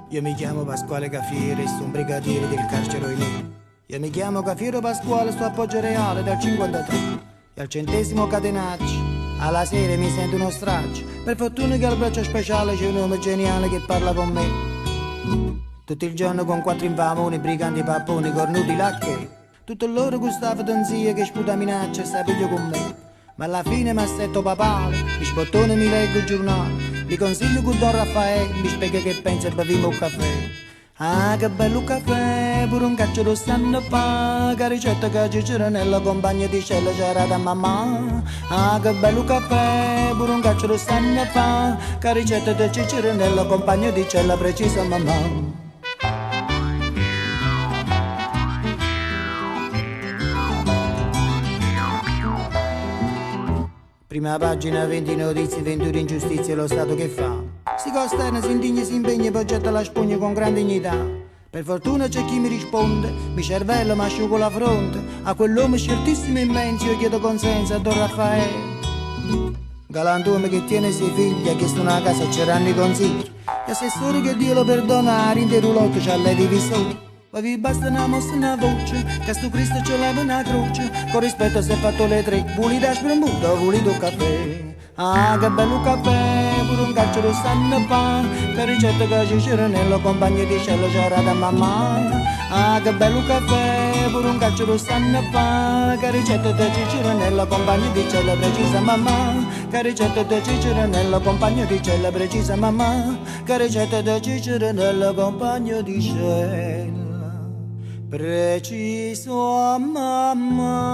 Io mi chiamo Pasquale Cafiere e sono un brigadiere del carcere Oinè. Io mi chiamo Cafiero Pasquale, sto a Poggio Reale dal 53 e al 100° catenaccio. Alla sera mi sento uno straccio. Per fortuna che al braccio speciale c'è un uomo geniale che parla con me. Tutto il giorno con 4 infamoni, briganti papponi, cornuti lacche. Tutto loro Gustavo Donzia che sputa minaccia e sta piglio con me. Ma alla fine mi assetto papale, mi spottone mi leggo il giornale, mi consiglio con Don Raffaele, mi spiega che pensa e beviamo un caffè. Ah, che bello caffè, pure un caccio lo stanno fa, che ricetta che c'era nella compagna di cella c'era da mamma. Ah, che bello caffè, pure un caccio lo stanno fa, che ricetta che c'era nella compagna di cella precisa mamma. Prima pagina, 20 notizie, 21 ingiustizie, lo Stato che fa? Si costerna, si indigna, si impegna e poi getta la spugna con gran dignità. Per fortuna c'è chi mi risponde, mi cervello, mi asciugo la fronte. A quell'uomo sceltissimo e immenso io chiedo consenso a Don Raffaele. Galantuomo che tiene 6 figli, ha chiesto una casa e c'erano i consigli. E se solo che Dio lo perdona, rinde rulotto c'ha le divisioni. Ma vi basta una mossa, una voce, che sto Cristo ce l'aveva una croce. Con rispetto si è fatto le 3, vuli da sprembuto, vuli do caffè. Ah, che bello caffè, pure un calcio lo stanno fa, che ricetta che c'era nella compagna di cielo c'era da mamma. Ah, che bello caffè, pure un calcio lo stanno fa, che ricetta che c'era nella compagna di cielo precisa mamma. Che ricetta che c'era nella compagna di cielo precisa mamma. Che ricetta che c'era nella compagna di cielo preciso mamma.